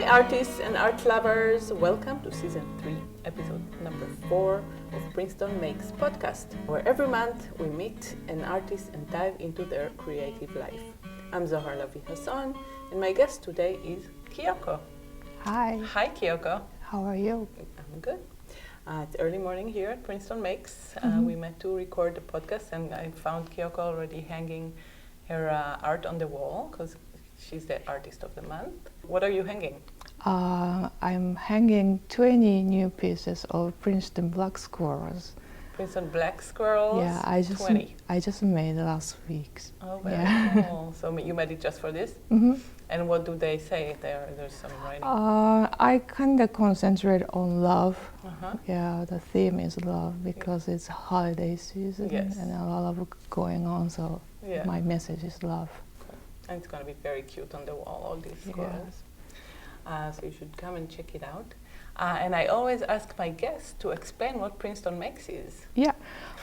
artists and art lovers, welcome to Season 3, Episode number 4 of Princeton Makes podcast, where every month we meet an artist and dive into their creative life. I'm Lavi-Hasson, and my guest today is Kyoko. Hi. Hi, Kyoko. How are you? I'm good. It's early morning here at Princeton Makes. We met to record the podcast, and I found Kyoko already hanging her art on the wall, because she's the artist of the month. What are you hanging? I'm hanging 20 new pieces of Princeton black squirrels. Princeton black squirrels? Yeah, I just made last week. Oh, very cool. So you made it just for this? Mm-hmm. And what do they say? There's some writing. I kind of concentrate on love. Uh-huh. Yeah, the theme is love because it's holiday season and a lot of going on. So my message is love. And it's going to be very cute on the wall, all these squirrels. So you should come and check it out. And I always ask my guests to explain what Princeton Makes is. Yeah,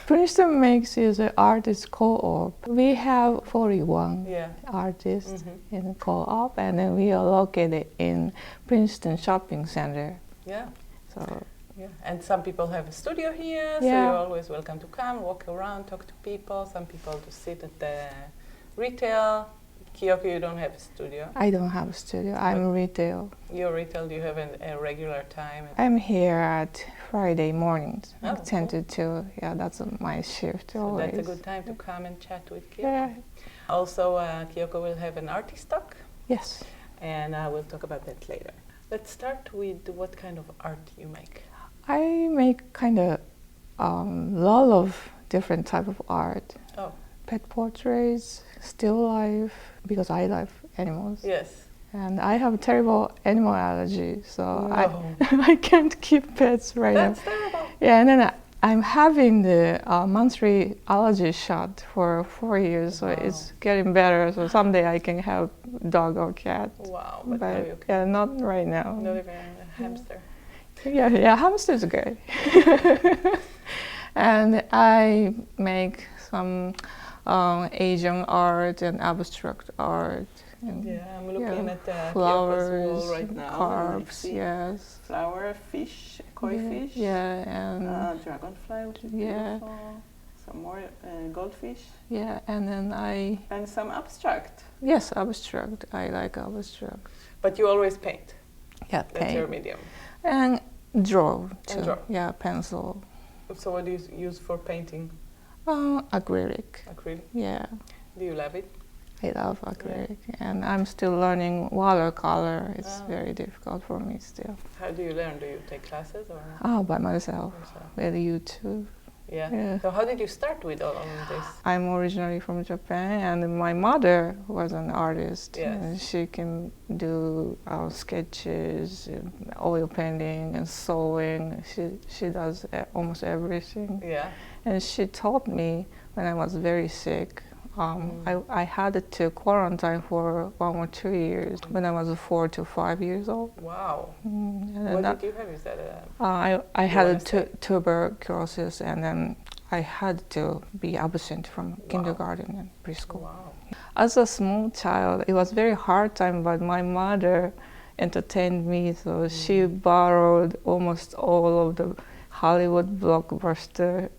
Princeton Makes is an artist co-op. We have 41 artists in co-op, and then we are located in Princeton Shopping Center. Yeah. So. Yeah. And some people have a studio here, so you're always welcome to come, walk around, talk to people. Some people just sit at the retail. Kyoko, you don't have a studio? I don't have a studio. I'm retail. You're retail. Do you have a regular time? I'm here at Friday mornings, 10 cool. to 2. Yeah, that's my shift So always. that's a good time to come and chat with Kyoko. Yeah. Also, Kyoko will have an artist talk. Yes. And we'll talk about that later. Let's start with what kind of art you make. I make kind of lot of different type of art. Oh. Pet portraits, still life, because I love animals. Yes. And I have a terrible animal allergy, so I can't keep pets right now. That's terrible. Yeah, and then I'm having the monthly allergy shot for 4 years, so it's getting better. So someday I can have dog or cat. Wow, but not right now. Not even a hamster. Yeah, hamster's good. And I make some Asian art and abstract art. And I'm looking at the flowers, wall right now. Carps, yes. Flower, fish, koi fish. Yeah, and dragonfly, which is beautiful. Some more goldfish. Yeah, and then and some abstract. Yes, abstract. I like abstract. But you always paint. Yeah, That's your medium. And draw too. And draw. Yeah, pencil. So what do you use for painting? Acrylic. Acrylic? Yeah. Do you love it? I love acrylic, and I'm still learning watercolor. It's very difficult for me still. How do you learn? Do you take classes or? By myself, with YouTube. Yeah. So how did you start with all of this? I'm originally from Japan, and my mother was an artist. Yes. And she can do sketches, oil painting, and sewing. She does almost everything. Yeah. And she taught me when I was very sick. I had to quarantine for 1 or 2 years when I was 4 to 5 years old. Wow. And what did you have? Is that I had tuberculosis, and then I had to be absent from kindergarten and preschool. Wow. As a small child, it was very hard time, but my mother entertained me, so she borrowed almost all of the Hollywood blockbuster,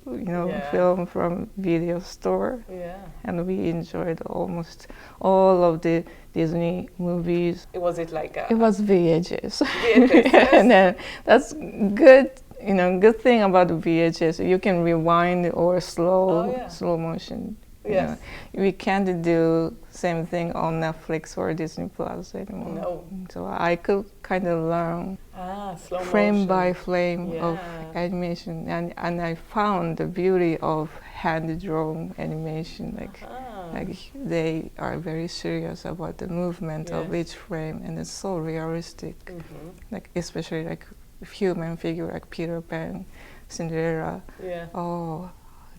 film from video store. Yeah. And we enjoyed almost all of the Disney movies. Was it like It was VHS. VHS, yes. And then that's good, good thing about VHS. You can rewind or slow motion. Yes. We can't do same thing on Netflix or Disney Plus anymore. No. So I could kind of learn slow frame motion. by frame of animation, and I found the beauty of hand-drawn animation. Like they are very serious about the movement of each frame, and it's so realistic. Like especially like human figure like Peter Pan, Cinderella. Yeah.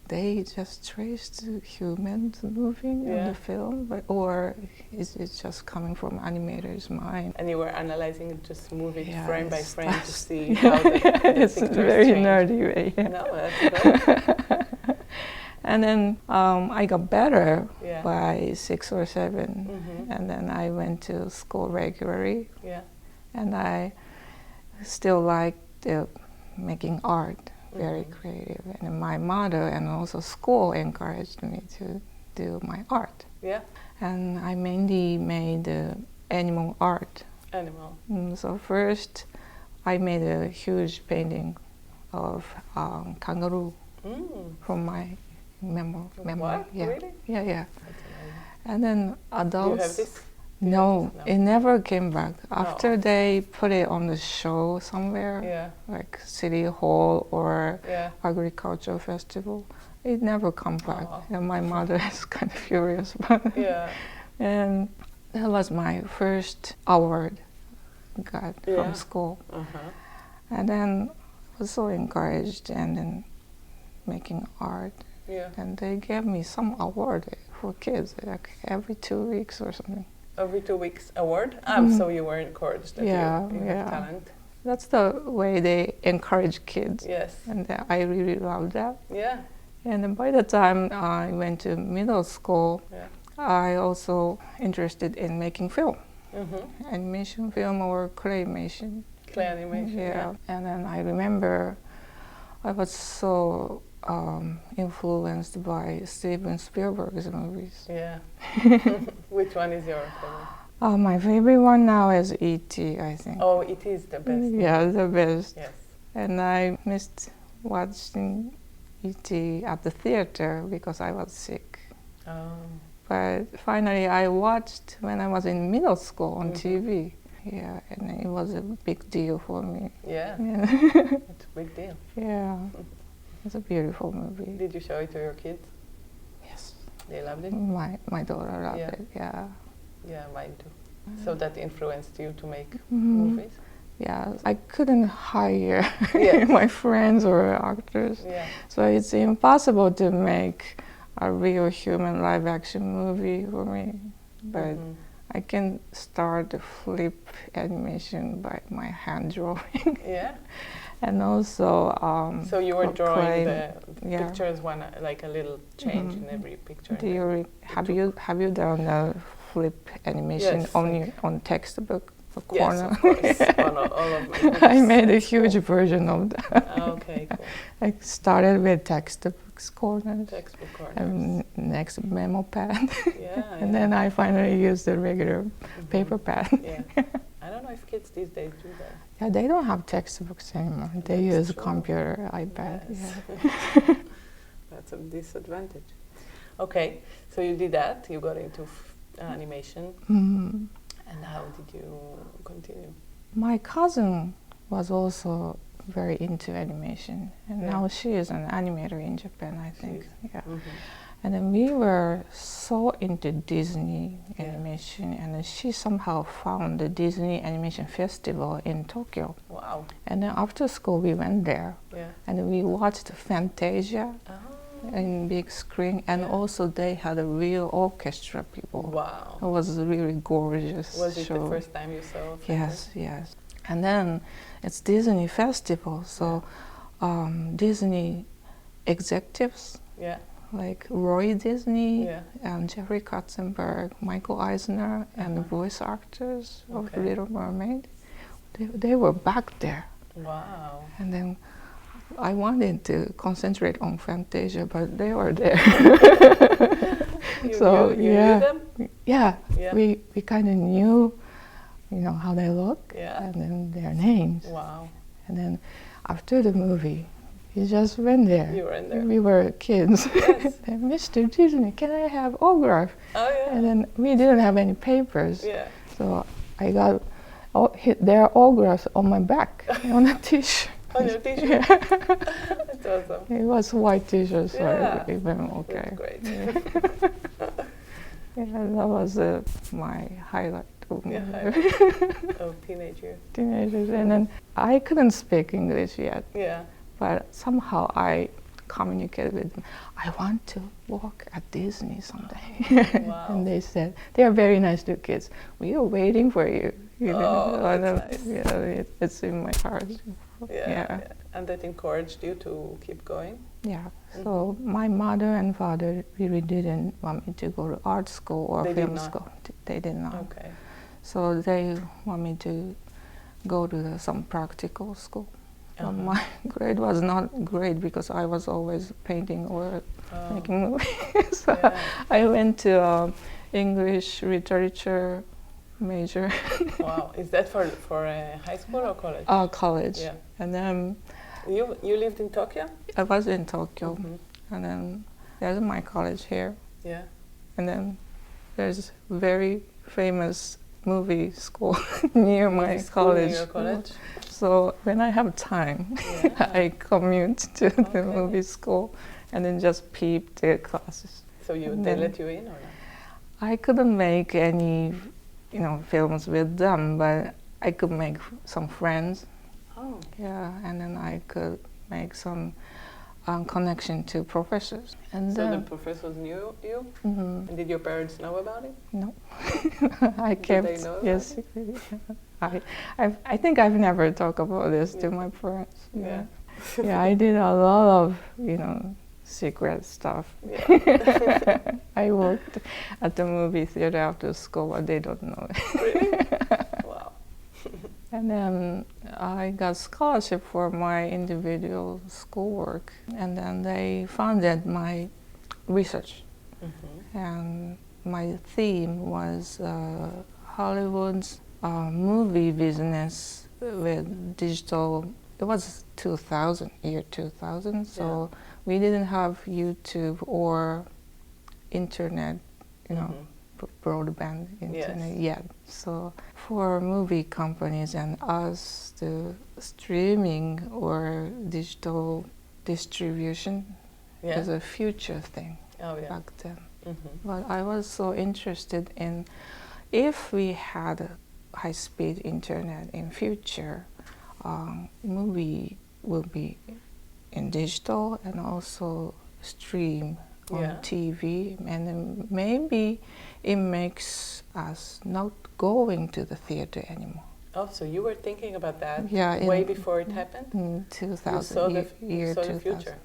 They just traced humans moving in the film, or is it just coming from animator's mind? And you were analyzing it, just moving frame by frame to see how the it's a very nerdy way. No, that's good. And then I got better by 6 or 7, and then I went to school regularly. and I still liked making art, very creative. And my mother and also school encouraged me to do my art. Yeah. And I mainly made animal art. Animal. So first, I made a huge painting of kangaroo from my memory. What? Yeah. Really? Yeah, yeah. That's amazing. And then adults. Do you have this? No, No. it never came back. After they put it on the show somewhere, Yeah. like City Hall or Yeah. Agricultural Festival, it never come back. Oh. And my mother is kind of furious about it. Yeah. And that was my first award I got from school. Uh-huh. And then I was so encouraged and then making art. Yeah. And they gave me some award for kids, like every 2 weeks or something. Every 2 weeks award? So you were encouraged that you have talent. That's the way they encourage kids. Yes. And I really love that. Yeah. And then by the time I went to middle school, I also interested in making film, animation film or claymation. Clay animation. Yeah. And then I remember I was so influenced by Steven Spielberg's movies. Yeah. Which one is your favorite? My favorite one now is E.T., I think. Oh, it is the best. Yeah, the best. Yes. And I missed watching E.T. at the theater because I was sick. Oh. But finally I watched when I was in middle school on TV. Yeah, and it was a big deal for me. Yeah. It's a big deal. Yeah. It's a beautiful movie. Did you show it to your kids? Yes. They loved it? My daughter loved it, yeah. Yeah, mine too. So that influenced you to make movies? Yeah, I couldn't hire my friends or actors. Yeah. So it's impossible to make a real human live-action movie for me. But I can start the flip animation by my hand drawing. Yeah. And also so you were drawing the yeah. pictures, one like a little change in every picture. Have you done a flip animation on textbook corner? Yes, of course. On all of my books. I made a huge version of that. Okay, cool. I started with textbooks corners. Textbook corners. And next memo pad. Yeah. And then I finally used the regular paper pad. Yeah. I don't know if kids these days do that. Yeah, they don't have textbooks anymore. They use computer, iPad. Yes. Yeah. That's a disadvantage. Okay, so you did that. You got into animation. And how did you continue? My cousin was also very into animation, and now she is an animator in Japan, I think. Yeah. And then we were so into Disney animation, and then she somehow found the Disney Animation Festival in Tokyo. Wow. And then after school we went there, and we watched Fantasia in big screen, and also they had a real orchestra people. Wow. It was a really gorgeous show. Was it the first time you saw Fantasia? Yes. And then it's Disney Festival, so Disney executives like Roy Disney and Jeffrey Katzenberg, Michael Eisner, and the voice actors of Little Mermaid, they were back there. Wow. And then I wanted to concentrate on Fantasia, but they were there. You knew them? Yeah. We kind of knew, how they look, and then their names. Wow. And then after the movie, we just went there. You were in there. We were kids. Yes. And Mr. Disney, can I have autograph? Oh yeah. And then we didn't have any papers. Yeah. So I got their autographs on my back on a t-shirt. On your t-shirt? Yeah. That's awesome. It was white t-shirt, so it went okay. That's great. That was my highlight of my teenage years. Teenagers. And then I couldn't speak English yet. Yeah. But somehow I communicated with them. I want to work at Disney someday. Wow. And they said, they are very nice to kids. We are waiting for you. That's nice. It's in my heart. Yeah. And that encouraged you to keep going? Yeah. So my mother and father really didn't want me to go to art school or film school. They did not. Okay. So they want me to go to some practical school. But my grade was not great because I was always painting or making movies. So I went to English literature major. Wow, is that for high school or college? College. Yeah. And then you lived in Tokyo? I was in Tokyo, and then there's my college here. Yeah. And then there's very famous movie school near my college. Near your college? So when I have time, I commute to the movie school and then just peep the classes. So they let you in or not? I couldn't make any, films with them, but I could make some friends. Oh. Yeah, and then I could make some connection to professors. And so the professors knew you? Mm-hmm. And did your parents know about it? No. I kept. Did they know yes. I think I've never talked about this to my parents. Yeah. Yeah, I did a lot of, secret stuff. Yeah. I worked at the movie theater after school, but they don't know. Really? Wow. And then I got scholarship for my individual schoolwork, and then they funded my research. Mm-hmm. And my theme was Hollywood's movie business with digital. It was year 2000, so we didn't have YouTube or internet, broadband internet yet. So for movie companies and us, the streaming or digital distribution is a future thing back then. Mm-hmm. But I was so interested in if we had a high-speed internet in future, movie will be in digital and also stream on TV, and then maybe it makes us not going to the theater anymore. Oh, so you were thinking about that way before it happened? In 2000, you saw year the 2000. future.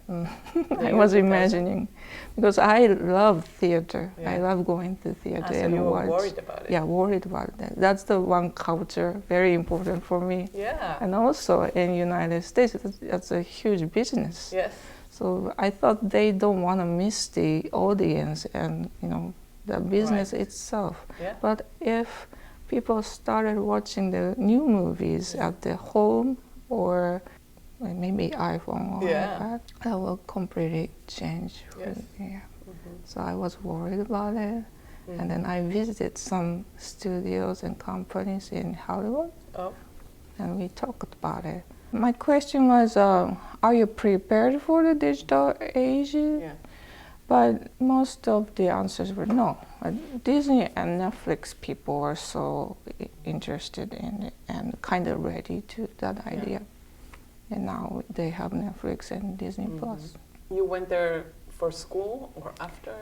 I was imagining, because I love theater. I love going to theater and so you watch. Were worried about it? Yeah, worried about that. That's the one culture, very important for me. Yeah. And also in United States, that's a huge business. Yes. So I thought they don't want to miss the audience and, the business itself. Yeah. But if people started watching the new movies at the home or maybe iPhone or iPad, that will completely change. Yes. So I was worried about it. And then I visited some studios and companies in Hollywood. Oh. And we talked about it. My question was, are you prepared for the digital age? Yeah. But most of the answers were no. Disney and Netflix people were so interested in it and kind of ready to that idea. And now they have Netflix and Disney Plus. You went there for school or after?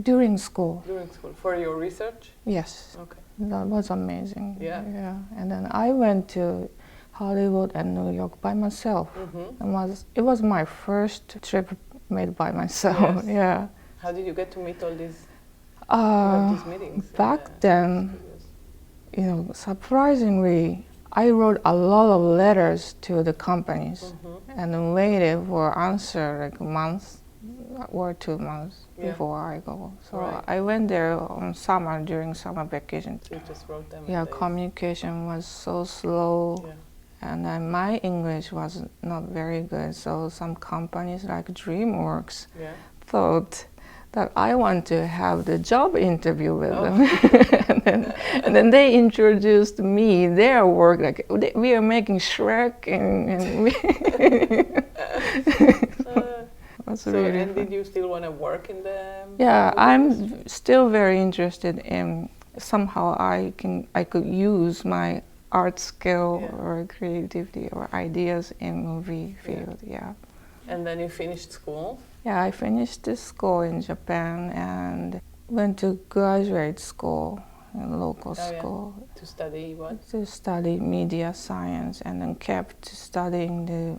During school. During school. For your research? Yes. Okay. That was amazing. Yeah. And then I went to Hollywood and New York by myself. It was my first trip made by myself. Yeah. How did you get to meet all these meetings? Back then, surprisingly, I wrote a lot of letters to the companies and then waited for answer like a month or 2 months before I go. So I went there on summer, during summer vacation. So you just wrote them? Yeah, communication was so slow. Yeah. And then my English was not very good, so some companies like DreamWorks thought that I want to have the job interview with them. and then they introduced me, their work, like we are making Shrek and we and did you still want to work in the Yeah, I'm still very interested in somehow I could use my art skill or creativity or ideas in movie field. And then you finished school? Yeah, I finished the school in Japan and went to graduate school, local school. To study what? To study media science, and then kept studying the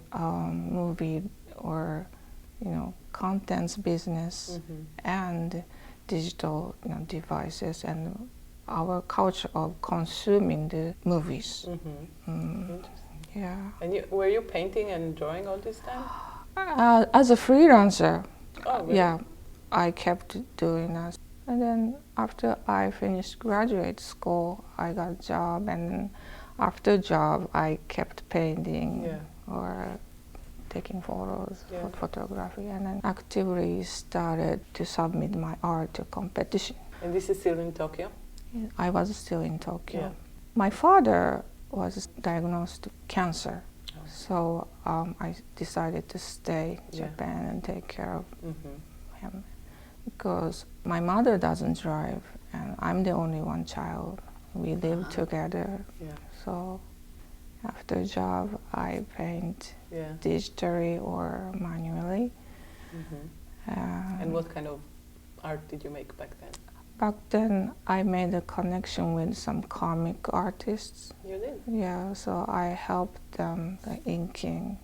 movie or contents business and digital devices and our culture of consuming the movies. Interesting. Yeah. And were you painting and drawing all this time? As a freelancer, Oh, really? yeah, I kept doing that. And then after I finished graduate school, I got a job, and after job, I kept painting or taking photos, photography, and then actively started to submit my art to competition. And this is still in Tokyo? I was still in Tokyo. Yeah. My father was diagnosed with cancer, so I decided to stay in Japan and take care of him, because my mother doesn't drive and I'm the only one child. We live together, so after job I paint digitally or manually. And what kind of art did you make back then? Back then I made a connection with some comic artists. You did? Yeah, so I helped them the inking.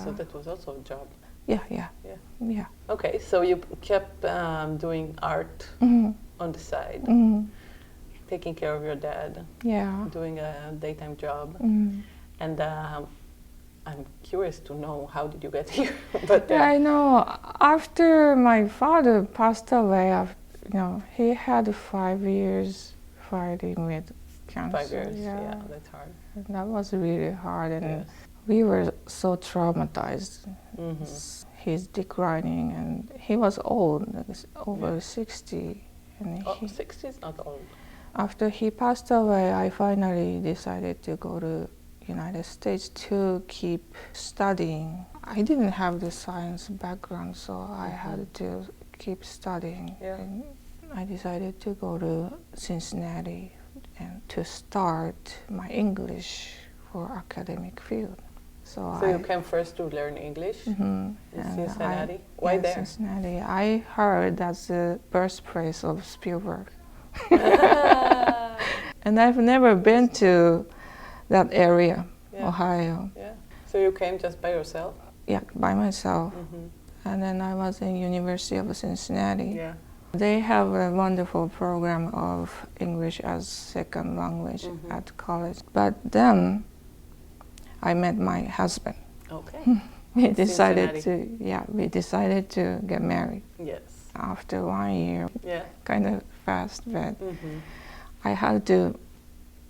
So that was also a job. Yeah. Okay, so you kept doing art on the side, taking care of your dad, doing a daytime job, and I'm curious to know, how did you get here? But I know. After my father passed away, he had 5 years fighting with cancer. 5 years, that's hard. And that was really hard, and we were so traumatized. He's declining, and he was old, over 60. And 60 is not old. After he passed away, I finally decided to go to United States to keep studying. I didn't have the science background, so I had to keep studying. And I decided to go to Cincinnati and to start my English for academic field. So you came first to learn English in Cincinnati? Why there? Cincinnati. I heard that's the birthplace of Spielberg. And I've never been to that area, Ohio. Yeah. So you came just by yourself? Yeah, by myself. And then I was in University of Cincinnati. Yeah. They have a wonderful program of English as second language at college. But then I met my husband. Okay. we decided to get married. Yes. After 1 year, kind of fast, but I had to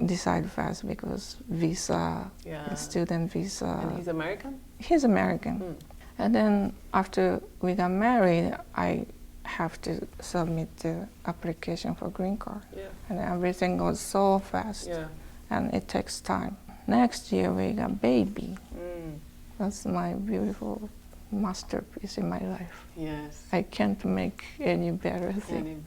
decide fast because visa, student visa. And he's American? He's American. And then after we got married, I have to submit the application for green card. And everything goes so fast, and it takes time. Next year we got baby. That's my beautiful masterpiece in my life. Yes. I can't make any better thing.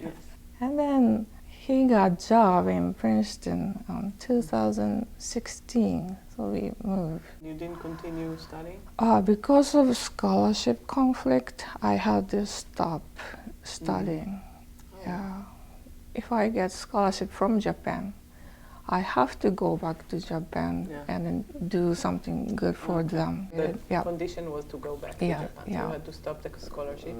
Yes. And then he got a job in Princeton in 2016, so we moved. You didn't continue studying? Because of scholarship conflict, I had to stop studying. If I get scholarship from Japan, I have to go back to Japan and then do something good for them. The condition was to go back to Japan, so you had to stop the scholarship.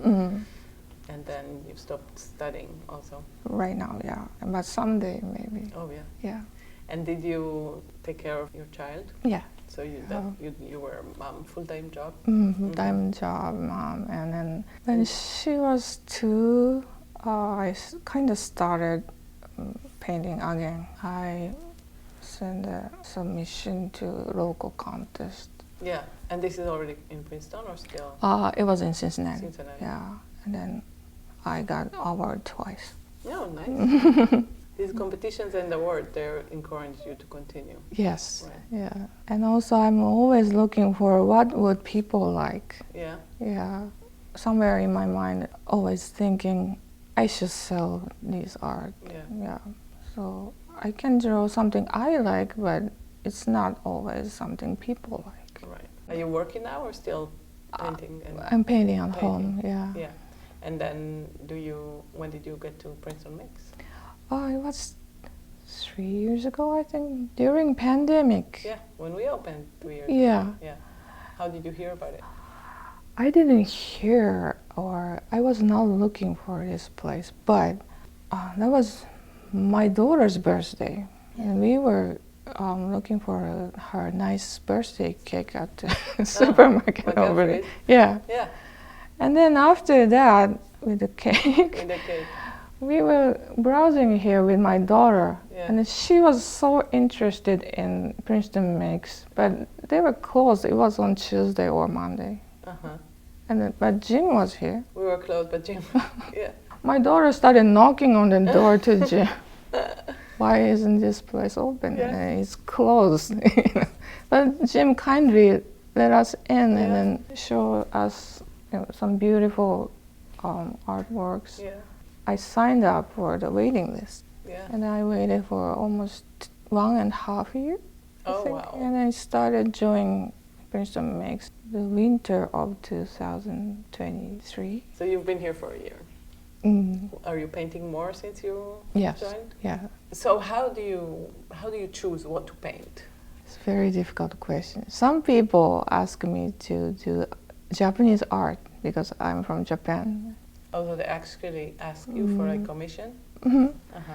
And then you stopped studying also? Right now, but someday maybe. Oh, Yeah. And did you take care of your child? Yeah. So you were mom, full-time job? Full-time job, mom. And then when she was 2, I kind of started painting again. I sent a submission to local contest. Yeah, and this is already in Princeton or still? It was in Cincinnati. Cincinnati. Yeah, and then I got award twice. Oh, nice. These competitions and awards, they encourage you to continue. Yes, right. Yeah. And also I'm always looking for what would people like. Yeah. Yeah. Somewhere in my mind, always thinking I should sell this art. Yeah. So I can draw something I like, but it's not always something people like. Right. Are you working now or still painting? I'm painting at home, yeah. Yeah. And then when did you get to Princeton Mix? It was 3 years ago, I think, during pandemic. Yeah, when we opened 2 years ago. Yeah. How did you hear about it? I didn't hear, or I was not looking for this place, but that was my daughter's birthday, and we were looking for her nice birthday cake at the supermarket like over there. Alfred. Yeah. Yeah, And then after that, with the cake, in the cake. we were browsing here with my daughter, Yeah. and she was so interested in Princeton Makes, but they were closed. It was on Tuesday or Monday. Uh-huh. But Jim was here. We were close, but Jim, yeah. My daughter started knocking on the door to Jim. Why isn't this place open? Yeah. And it's closed. But Jim kindly let us in Yeah. and then showed us some beautiful artworks. Yeah, I signed up for the waiting list, yeah. and I waited for almost 1.5 years. I Oh, think. wow. And I started joining Princeton Makes the winter of 2023. So you've been here for a year. Mm. Are you painting more since you Yes. joined? Yeah. So how do you choose what to paint? It's a very difficult question. Some people ask me to do Japanese art because I'm from Japan. Although they actually ask you for a commission? Hmm. Uh-huh.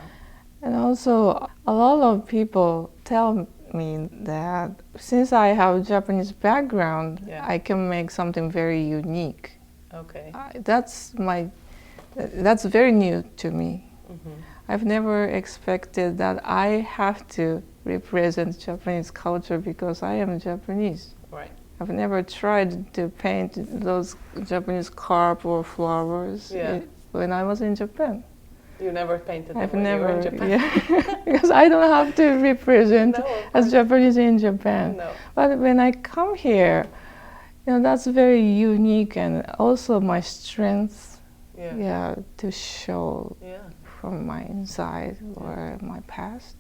And also, a lot of people tell me that since I have Japanese background, Yeah. I can make something very unique. Okay. That's very new to me. Mm-hmm. I've never expected that I have to represent Japanese culture because I am Japanese. Right. I've never tried to paint those Japanese carp or flowers Yeah. when I was in Japan. You never painted them I've when you were never, in Japan? yeah, because I don't have to represent No, of as course. Japanese in Japan. No. But when I come here, that's very unique and also my strength, Yeah. to show Yeah. from my inside or my past.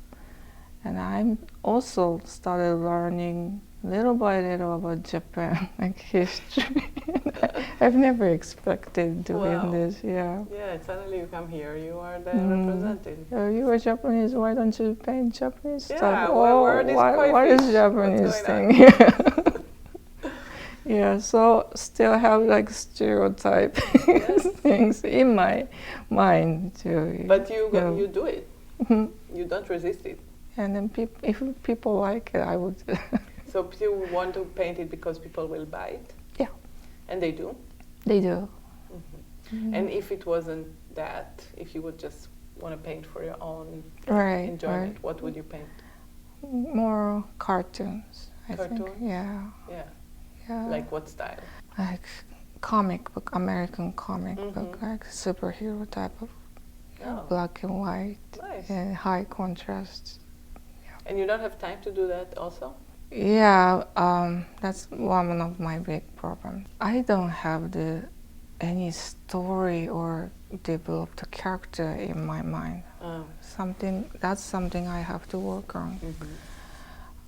And I'm also started learning little by little about Japan, like history. I've never expected doing Wow. this, yeah. Yeah, suddenly you come here, you are the Mm. representative. You are Japanese, why don't you paint Japanese Yeah, stuff? where are these koi what fish? is Japanese What's thing? going Yeah. Yeah, so still have like stereotype Yes. things in my mind too. But you Yeah. you do it. Mhm. You don't resist it. And then if people like it, I would. So you want to paint it because people will buy it? Yeah. And they do? They do. And if it wasn't that, if you would just want to paint for your own Right. enjoyment, Right. what would you paint? More cartoons, I think. Cartoons? Yeah. Yeah. Yeah. Like what style? Like comic book, American comic book, Mhm. like superhero type of Oh, black and white nice. and high contrast. And you don't have time to do that also? Yeah, that's one of my big problems. I don't have any story or developed character in my mind. That's something I have to work on. Mhm.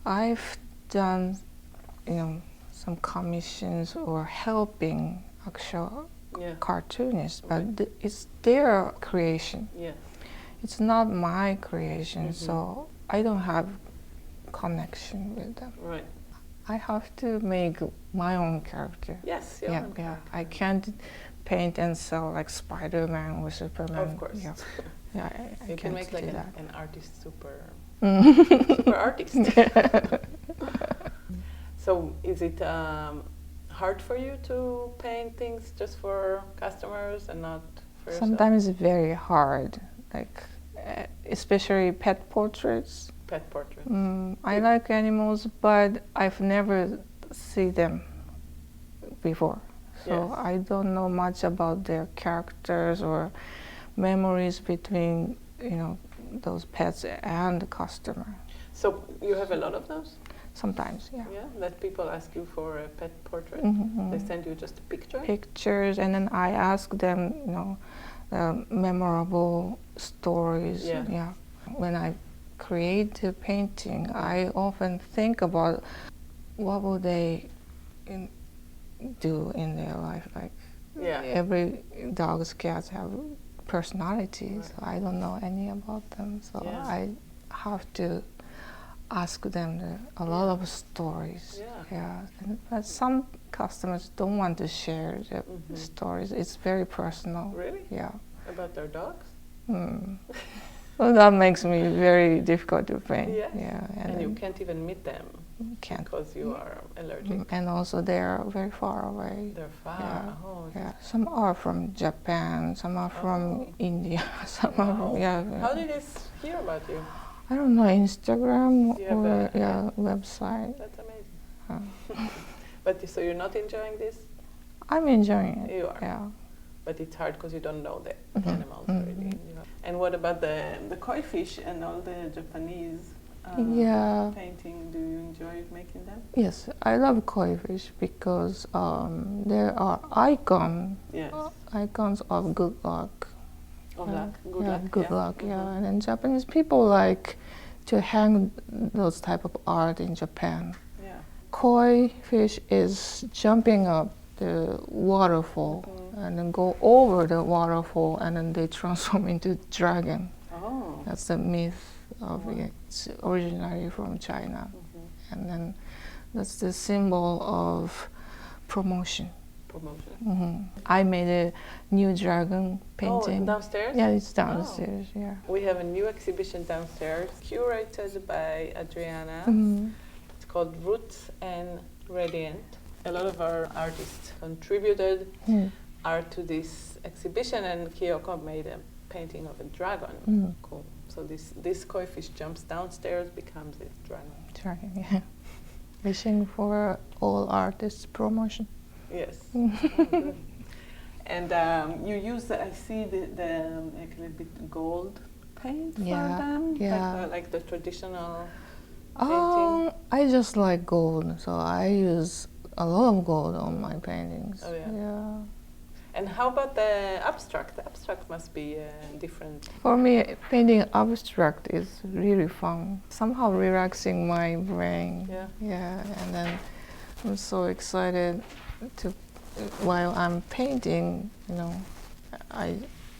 I've done, some commissions or helping actual Yeah. cartoonists, but it's their creation. Yeah. It's not my creation, Mhm. so I don't have connection with them. Right. I have to make my own character. Yes. Your Yeah, own yeah. character. I can't paint and sell like Spider-Man or Superman. Of course. Yeah, yeah. I You can can't make like do that. an artist super Mm. artist. So is it hard for you to paint things just for customers and not for yourself? Sometimes it's very hard, like especially pet portraits. Pet portraits. I like animals, but I've never seen them before. So Yes. I don't know much about their characters or memories between, those pets and the customer. So you have a lot of those? Sometimes, yeah. Yeah, that people ask you for a pet portrait. Mhm. They send you just a picture. Pictures, and then I ask them, memorable stories. Yeah. When I create the painting, I often think about what would they do in their life. Like Yeah. every dogs, cats have personalities. Right. I don't know any about them, so Yeah. I have to ask them a lot of stories. Yeah. But some customers don't want to share the stories. It's very personal. Really? Yeah. About their dogs? Mm. So that makes me very difficult to paint. Yes. Yeah, And you can't even meet them can't. because you are allergic. And also they're very far away. They're far. Yeah. Oh, Yeah. Some are from Japan, some are from India, some are wow. from How did they hear about you? I don't know, Instagram You have or a website. That's amazing. But so you're not enjoying this? I'm enjoying it. You are. Yeah. But it's hard because you don't know the animals really. And what about the koi fish and all the Japanese painting? Do you enjoy making them? Yes, I love koi fish because there are icons of good luck. Of luck? Good yeah, luck? good luck, yeah. And then Japanese people like to hang those type of art in Japan. Yeah. Koi fish is jumping up the waterfall and then go over the waterfall and then they transform into dragon. Oh. That's the myth of it. It's originally from China. And then that's the symbol of promotion. I made a new dragon painting. Oh, downstairs? Yeah, it's downstairs, yeah. We have a new exhibition downstairs, curated by Adriana. It's called Roots and Radiant. A lot of our artists contributed art to this exhibition, and Kyoko made a painting of a dragon. Cool. So this koi fish jumps downstairs, becomes a dragon. Dragon, yeah. Wishing for all artists promotion. Yes. And you use, I see the like a little bit gold paint for them, like the traditional painting. I just like gold, so I use a lot of gold on my paintings. Oh yeah. Yeah. And how about the abstract? The abstract must be different. For me, painting abstract is really fun. Somehow relaxing my brain. Yeah. Yeah, and then I'm so excited to, while I'm painting, I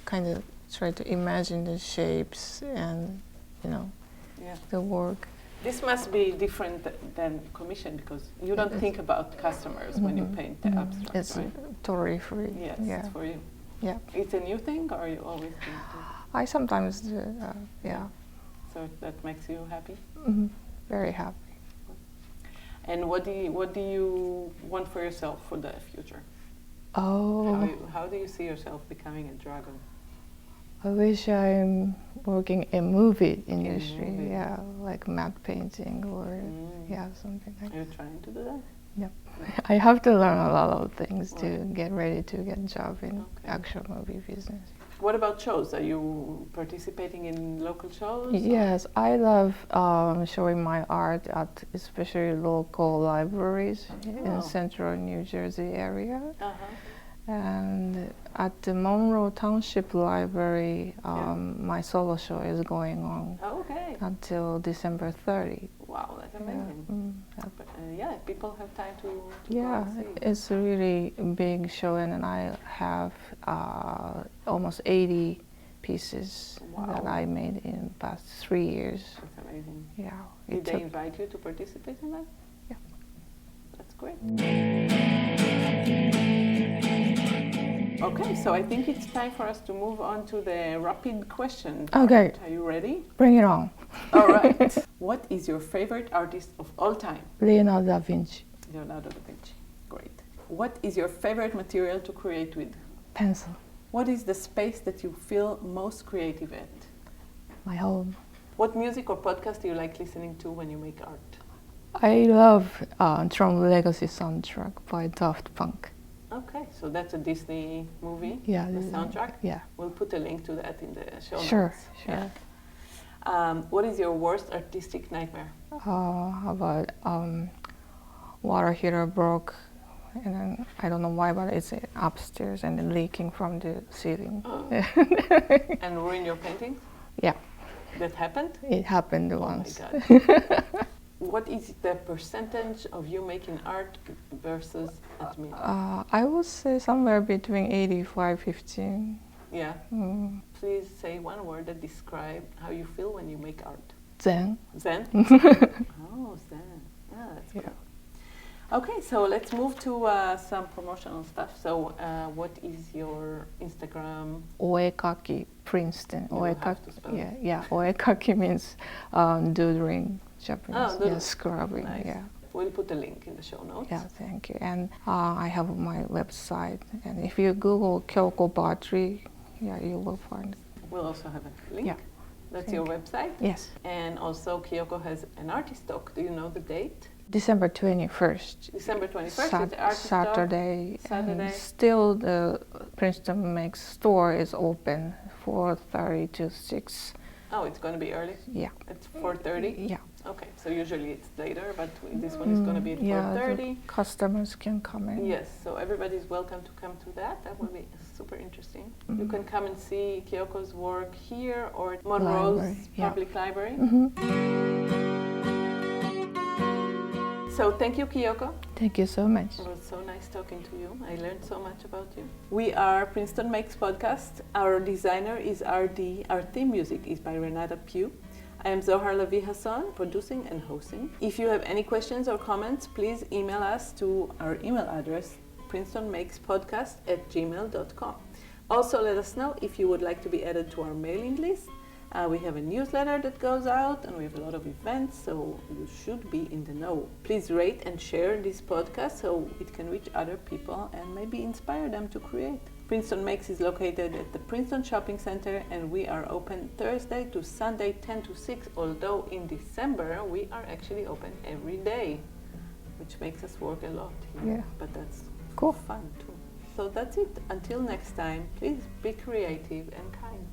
kind of try to imagine the shapes and, the work. This must be different than commission because you don't think about customers when you paint the abstract, It's right? totally free. Yes, Yeah. it's for you. Yeah. It's a new thing, or you always do it? I sometimes do, yeah. So that makes you happy? Very happy. And what do you want for yourself for the future? Oh. How do you see yourself becoming a dragon? I wish I'm working in movie industry, yeah, like matte painting or something like that. Are you trying to do that? Yep. I have to learn a lot of things to get ready to get a job in actual movie business. What about shows? Are you participating in local shows? Yes, I love showing my art at especially local libraries in central New Jersey area. And at the Monroe Township Library, my solo show is going on until December 30. Wow, that's amazing. But, people have time to go and see. It's a really big show, and I have almost 80 pieces that I made in the past 3 years. That's amazing. Yeah. Did they invite you to participate in that? Yeah. That's great. Okay, so I think it's time for us to move on to the rapid question part. Okay. Are you ready? Bring it on. All right. What is your favorite artist of all time? Leonardo da Vinci. Leonardo da Vinci. Great. What is your favorite material to create with? Pencil. What is the space that you feel most creative at? My home. What music or podcast do you like listening to when you make art? I love Tron Legacy soundtrack by Daft Punk. Okay, so that's a Disney movie, the soundtrack? Yeah. We'll put a link to that in the show notes. Sure. Yeah. What is your worst artistic nightmare? How about water heater broke, and then I don't know why, but it's upstairs and then leaking from the ceiling. And ruin your paintings? Yeah. That happened? It happened once. Oh my God. What is the percentage of you making art versus admin? I would say somewhere between 85-15. Yeah. Please say one word that describes how you feel when you make art. Zen. Zen? Oh, Zen. Yeah, that's good. Okay, so let's move to some promotional stuff. So, what is your Instagram? Oekaki Princeton. You will have to spell it. Yeah. Oekaki means doodling, Japanese. Oh, doodling. Yeah, scrubbing. Nice. Yeah. We'll put a link in the show notes. Yeah, thank you. And I have my website. And if you Google Kyoky Bartley, yeah, you will find it. We'll also have a link. Yeah. That's your website? Yes. And also Kyoko has an artist talk. Do you know the date? December 21st. December 21st is the artist Saturday. talk. Saturday. And still the Princeton Makes store is open 4:30 to 6. Oh, it's going to be early? Yeah. It's 4:30? Yeah. Okay, so usually it's later, but this one is going to be at 4:30. Customers can come in. Yes, so everybody's welcome to come to that. That will be super interesting. You can come and see Kyoko's work here or at Monroe's Public Library. So thank you, Kyoko. Thank you so much. It was so nice talking to you. I learned so much about you. We are Princeton Makes Podcast. Our designer is RD. Our theme music is by Renata Pugh. I am Zohar Lavi-Hasson, producing and hosting. If you have any questions or comments, please email us to our email address, princetonmakespodcast@gmail.com. Also, let us know if you would like to be added to our mailing list. We have a newsletter that goes out and we have a lot of events, so you should be in the know. Please rate and share this podcast so it can reach other people and maybe inspire them to create. Princeton Makes is located at the Princeton Shopping Center and we are open Thursday to Sunday 10 to 6, although in December we are actually open every day, which makes us work a lot here. Yeah. But that's cool. Fun too. So that's it. Until next time, please be creative and kind.